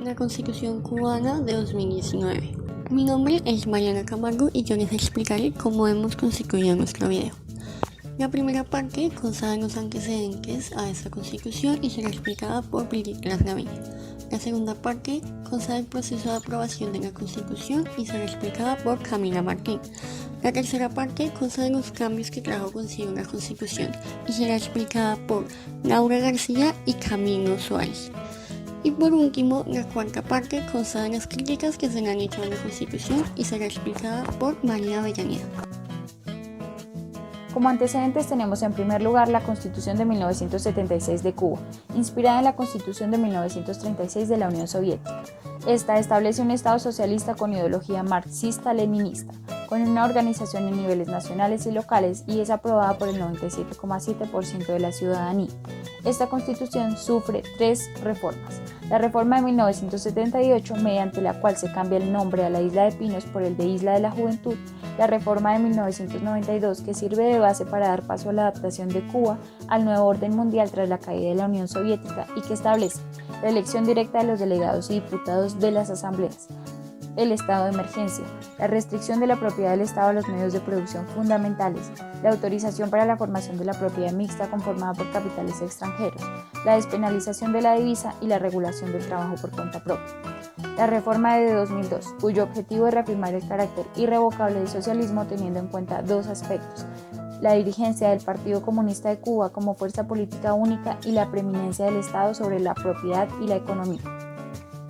La Constitución cubana de 2019. Mi nombre es Mariana Camargo y yo les explicaré cómo hemos constituido nuestro video. La primera parte consta de los antecedentes a esta Constitución y será explicada por Brigitte Lasraville. La segunda parte consta del proceso de aprobación de la Constitución y será explicada por Camila Martín. La tercera parte consta de los cambios que trajo consigo la Constitución y será explicada por Laura García y Camilo Suárez. Y por último, la cuarta parte consta de las críticas que se le han hecho a la Constitución y será explicada por María Avellaneda. Como antecedentes tenemos en primer lugar la Constitución de 1976 de Cuba, inspirada en la Constitución de 1936 de la Unión Soviética. Esta establece un Estado socialista con ideología marxista-leninista, con una organización en niveles nacionales y locales y es aprobada por el 97,7% de la ciudadanía. Esta Constitución sufre 3 reformas. La reforma de 1978, mediante la cual se cambia el nombre a la Isla de Pinos por el de Isla de la Juventud. La reforma de 1992, que sirve de base para dar paso a la adaptación de Cuba al nuevo orden mundial tras la caída de la Unión Soviética y que establece la elección directa de los delegados y diputados de las asambleas, el estado de emergencia, la restricción de la propiedad del Estado a los medios de producción fundamentales, la autorización para la formación de la propiedad mixta conformada por capitales extranjeros, la despenalización de la divisa y la regulación del trabajo por cuenta propia. La reforma de 2002, cuyo objetivo es reafirmar el carácter irrevocable del socialismo teniendo en cuenta 2 aspectos: la dirigencia del Partido Comunista de Cuba como fuerza política única y la preeminencia del Estado sobre la propiedad y la economía.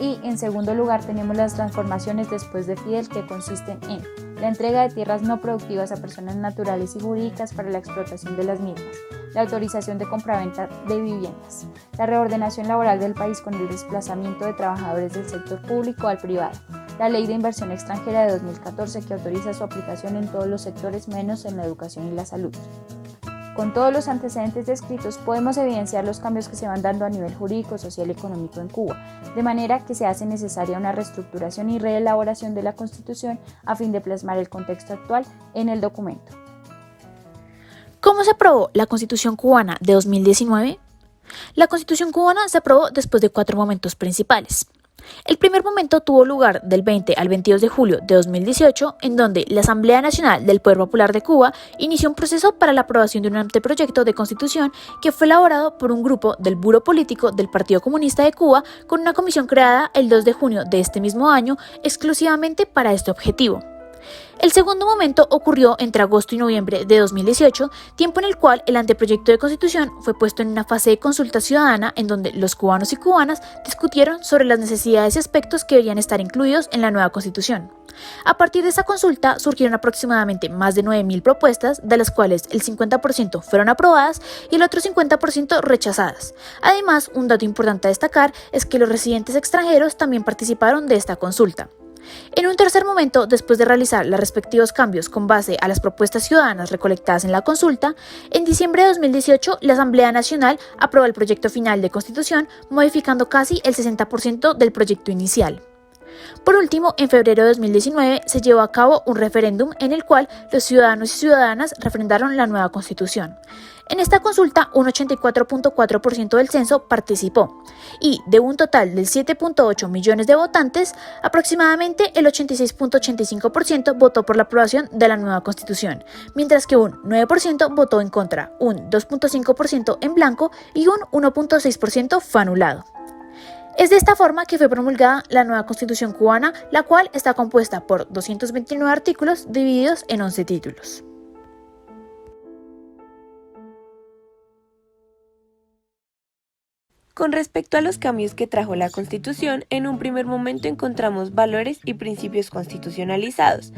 Y en segundo lugar tenemos las transformaciones después de Fidel, que consisten en la entrega de tierras no productivas a personas naturales y jurídicas para la explotación de las mismas, la autorización de compraventa de viviendas, la reordenación laboral del país con el desplazamiento de trabajadores del sector público al privado, la Ley de Inversión Extranjera de 2014 que autoriza su aplicación en todos los sectores menos en la educación y la salud. Con todos los antecedentes descritos podemos evidenciar los cambios que se van dando a nivel jurídico, social y económico en Cuba, de manera que se hace necesaria una reestructuración y reelaboración de la Constitución a fin de plasmar el contexto actual en el documento. ¿Cómo se aprobó la Constitución cubana de 2019? La Constitución cubana se aprobó después de 4 momentos principales. El primer momento tuvo lugar del 20 al 22 de julio de 2018, en donde la Asamblea Nacional del Poder Popular de Cuba inició un proceso para la aprobación de un anteproyecto de constitución que fue elaborado por un grupo del Buró Político del Partido Comunista de Cuba con una comisión creada el 2 de junio de este mismo año exclusivamente para este objetivo. El segundo momento ocurrió entre agosto y noviembre de 2018, tiempo en el cual el anteproyecto de constitución fue puesto en una fase de consulta ciudadana en donde los cubanos y cubanas discutieron sobre las necesidades y aspectos que deberían estar incluidos en la nueva constitución. A partir de esa consulta surgieron aproximadamente más de 9.000 propuestas, de las cuales el 50% fueron aprobadas y el otro 50% rechazadas. Además, un dato importante a destacar es que los residentes extranjeros también participaron de esta consulta. En un tercer momento, después de realizar los respectivos cambios con base a las propuestas ciudadanas recolectadas en la consulta, en diciembre de 2018 la Asamblea Nacional aprobó el proyecto final de Constitución, modificando casi el 60% del proyecto inicial. Por último, en febrero de 2019 se llevó a cabo un referéndum en el cual los ciudadanos y ciudadanas refrendaron la nueva Constitución. En esta consulta, un 84.4% del censo participó y, de un total de 7.8 millones de votantes, aproximadamente el 86.85% votó por la aprobación de la nueva Constitución, mientras que un 9% votó en contra, un 2.5% en blanco y un 1.6% fue anulado. Es de esta forma que fue promulgada la nueva Constitución cubana, la cual está compuesta por 229 artículos divididos en 11 títulos. Con respecto a los cambios que trajo la Constitución, en un primer momento encontramos valores y principios constitucionalizados.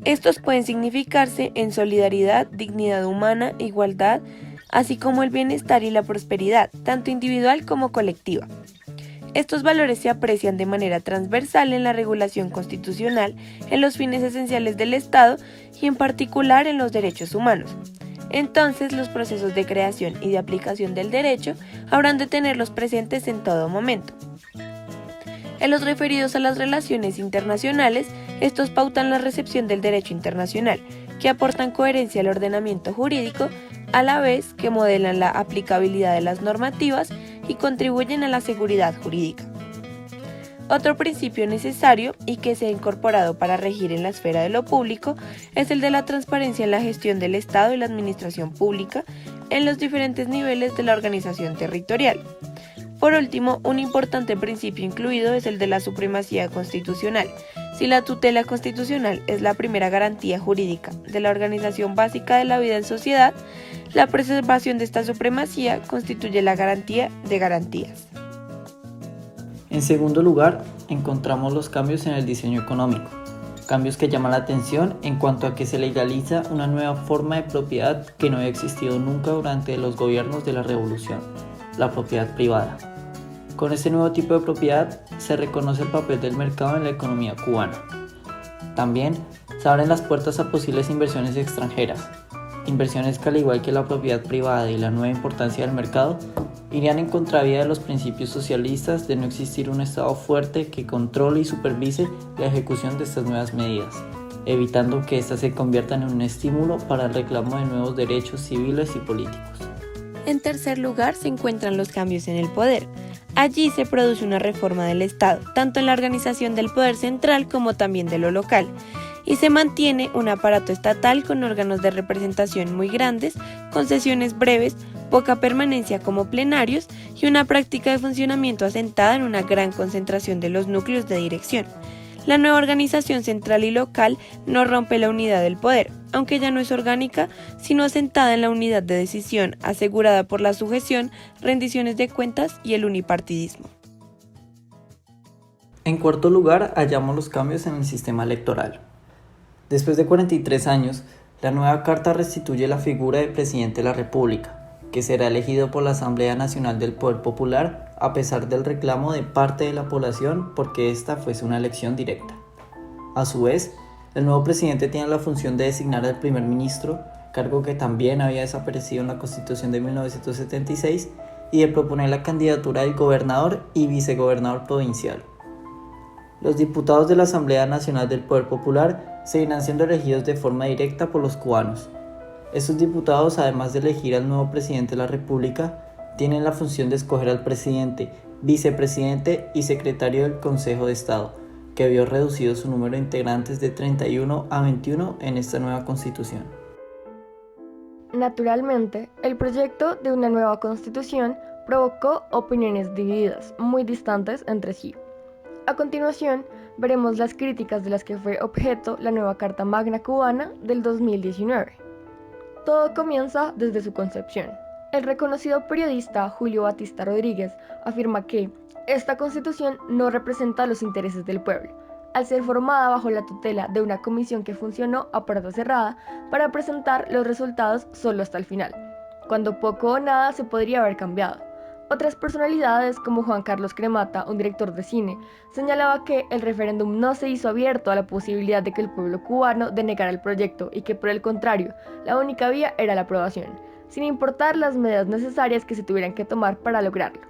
Estos pueden significarse en solidaridad, dignidad humana, igualdad, así como el bienestar y la prosperidad, tanto individual como colectiva. Estos valores se aprecian de manera transversal en la regulación constitucional, en los fines esenciales del Estado y en particular en los derechos humanos. Entonces, los procesos de creación y de aplicación del derecho habrán de tenerlos presentes en todo momento. En los referidos a las relaciones internacionales, estos pautan la recepción del derecho internacional, que aportan coherencia al ordenamiento jurídico, a la vez que modelan la aplicabilidad de las normativas y contribuyen a la seguridad jurídica. Otro principio necesario y que se ha incorporado para regir en la esfera de lo público es el de la transparencia en la gestión del Estado y la administración pública en los diferentes niveles de la organización territorial. Por último, un importante principio incluido es el de la supremacía constitucional. Si la tutela constitucional es la primera garantía jurídica de la organización básica de la vida en sociedad, la preservación de esta supremacía constituye la garantía de garantías. En segundo lugar, encontramos los cambios en el diseño económico, cambios que llaman la atención en cuanto a que se legaliza una nueva forma de propiedad que no había existido nunca durante los gobiernos de la Revolución, la propiedad privada. Con este nuevo tipo de propiedad se reconoce el papel del mercado en la economía cubana. También se abren las puertas a posibles inversiones extranjeras, inversiones que al igual que la propiedad privada y la nueva importancia del mercado, irían en contravía de los principios socialistas de no existir un Estado fuerte que controle y supervise la ejecución de estas nuevas medidas, evitando que éstas se conviertan en un estímulo para el reclamo de nuevos derechos civiles y políticos. En tercer lugar se encuentran los cambios en el poder. Allí se produce una reforma del Estado, tanto en la organización del poder central como también de lo local, y se mantiene un aparato estatal con órganos de representación muy grandes, con sesiones breves, poca permanencia como plenarios y una práctica de funcionamiento asentada en una gran concentración de los núcleos de dirección. La nueva organización central y local no rompe la unidad del poder, aunque ya no es orgánica, sino asentada en la unidad de decisión, asegurada por la sujeción, rendiciones de cuentas y el unipartidismo. En cuarto lugar, hallamos los cambios en el sistema electoral. Después de 43 años, la nueva Carta restituye la figura de Presidente de la República, que será elegido por la Asamblea Nacional del Poder Popular a pesar del reclamo de parte de la población porque esta fuese una elección directa. A su vez, el nuevo presidente tiene la función de designar al primer ministro, cargo que también había desaparecido en la Constitución de 1976, y de proponer la candidatura del gobernador y vicegobernador provincial. Los diputados de la Asamblea Nacional del Poder Popular seguirán siendo elegidos de forma directa por los cubanos. Estos diputados, además de elegir al nuevo presidente de la República, tienen la función de escoger al presidente, vicepresidente y secretario del Consejo de Estado, que vio reducido su número de integrantes de 31 a 21 en esta nueva Constitución. Naturalmente, el proyecto de una nueva Constitución provocó opiniones divididas, muy distantes entre sí. A continuación, veremos las críticas de las que fue objeto la nueva Carta Magna Cubana del 2019. Todo comienza desde su concepción. El reconocido periodista Julio Batista Rodríguez afirma que esta Constitución no representa los intereses del pueblo, al ser formada bajo la tutela de una comisión que funcionó a puerta cerrada para presentar los resultados solo hasta el final, cuando poco o nada se podría haber cambiado. Otras personalidades, como Juan Carlos Cremata, un director de cine, señalaba que el referéndum no se hizo abierto a la posibilidad de que el pueblo cubano denegara el proyecto y que, por el contrario, la única vía era la aprobación, sin importar las medidas necesarias que se tuvieran que tomar para lograrlo.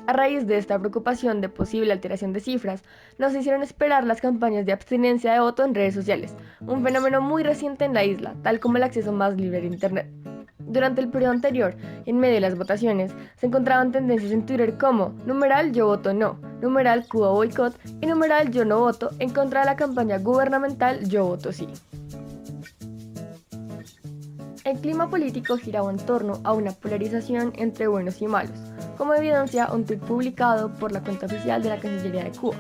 A raíz de esta preocupación de posible alteración de cifras, nos hicieron esperar las campañas de abstinencia de voto en redes sociales, un fenómeno muy reciente en la isla, tal como el acceso más libre a Internet. Durante el periodo anterior, en medio de las votaciones, se encontraban tendencias en Twitter como numeral yo voto no, numeral Cuba boicot y numeral yo no voto en contra de la campaña gubernamental yo voto sí. El clima político giraba en torno a una polarización entre buenos y malos, como evidencia un tuit publicado por la cuenta oficial de la Cancillería de Cuba.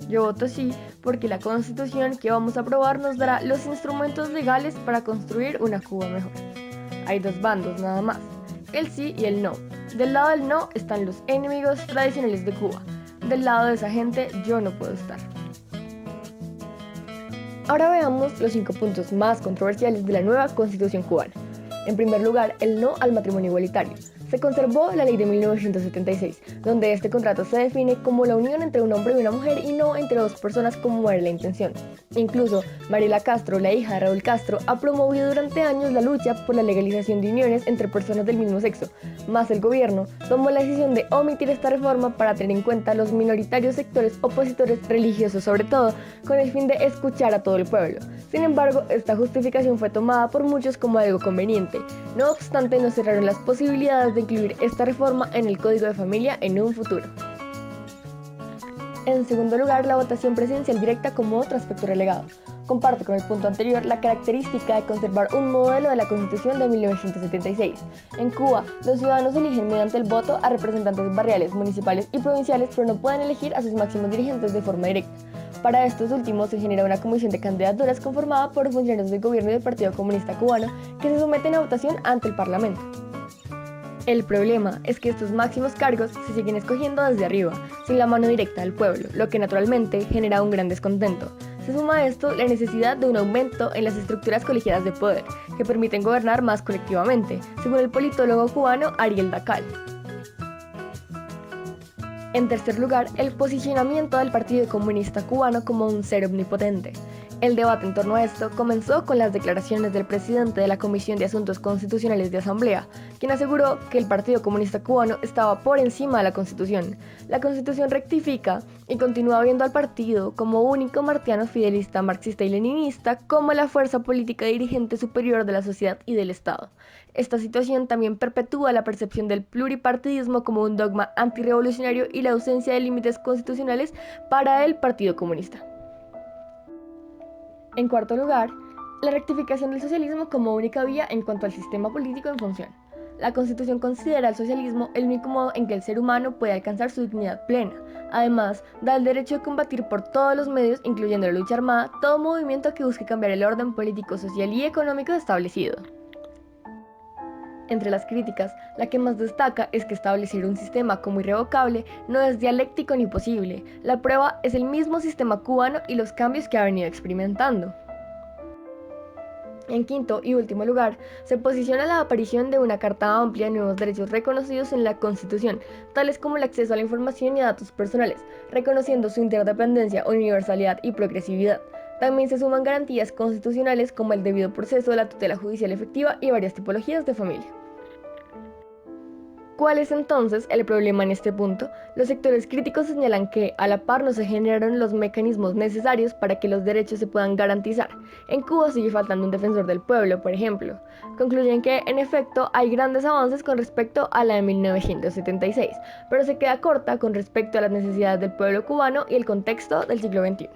Yo voto sí porque la Constitución que vamos a aprobar nos dará los instrumentos legales para construir una Cuba mejor. Hay dos bandos nada más, el sí y el no. Del lado del no están los enemigos tradicionales de Cuba. Del lado de esa gente yo no puedo estar. Ahora veamos los 5 puntos más controversiales de la nueva Constitución cubana. En primer lugar, el no al matrimonio igualitario. Se conservó la ley de 1976, donde este contrato se define como la unión entre un hombre y una mujer y no entre dos personas como era la intención. Incluso, Mariela Castro, la hija de Raúl Castro, ha promovido durante años la lucha por la legalización de uniones entre personas del mismo sexo, más el gobierno tomó la decisión de omitir esta reforma para tener en cuenta los minoritarios sectores opositores religiosos sobre todo, con el fin de escuchar a todo el pueblo. Sin embargo, esta justificación fue tomada por muchos como algo conveniente. No obstante, no cerraron las posibilidades de incluir esta reforma en el Código de Familia en un futuro. En segundo lugar, la votación presidencial directa como otro aspecto relegado. Comparte con el punto anterior la característica de conservar un modelo de la Constitución de 1976. En Cuba, los ciudadanos eligen mediante el voto a representantes barriales, municipales y provinciales, pero no pueden elegir a sus máximos dirigentes de forma directa. Para estos últimos se genera una comisión de candidaturas conformada por funcionarios del gobierno y del Partido Comunista Cubano que se someten a votación ante el Parlamento. El problema es que estos máximos cargos se siguen escogiendo desde arriba, sin la mano directa del pueblo, lo que naturalmente genera un gran descontento. Se suma a esto la necesidad de un aumento en las estructuras colegiadas de poder, que permiten gobernar más colectivamente, según el politólogo cubano Ariel Dacal. En tercer lugar, el posicionamiento del Partido Comunista Cubano como un ser omnipotente. El debate en torno a esto comenzó con las declaraciones del presidente de la Comisión de Asuntos Constitucionales de Asamblea, quien aseguró que el Partido Comunista Cubano estaba por encima de la Constitución. La Constitución rectifica y continúa viendo al partido como único martiano fidelista marxista y leninista como la fuerza política dirigente superior de la sociedad y del Estado. Esta situación también perpetúa la percepción del pluripartidismo como un dogma antirrevolucionario y la ausencia de límites constitucionales para el Partido Comunista. En cuarto lugar, la rectificación del socialismo como única vía en cuanto al sistema político en función. La Constitución considera al socialismo el único modo en que el ser humano puede alcanzar su dignidad plena. Además, da el derecho de combatir por todos los medios, incluyendo la lucha armada, todo movimiento que busque cambiar el orden político, social y económico establecido. Entre las críticas, la que más destaca es que establecer un sistema como irrevocable no es dialéctico ni posible. La prueba es el mismo sistema cubano y los cambios que ha venido experimentando. En quinto y último lugar, se posiciona la aparición de una carta amplia de nuevos derechos reconocidos en la Constitución, tales como el acceso a la información y a datos personales, reconociendo su interdependencia, universalidad y progresividad. También se suman garantías constitucionales como el debido proceso, la tutela judicial efectiva y varias tipologías de familia. ¿Cuál es entonces el problema en este punto? Los sectores críticos señalan que a la par no se generaron los mecanismos necesarios para que los derechos se puedan garantizar. En Cuba sigue faltando un defensor del pueblo, por ejemplo. Concluyen que, en efecto, hay grandes avances con respecto a la de 1976, pero se queda corta con respecto a las necesidades del pueblo cubano y el contexto del siglo XXI.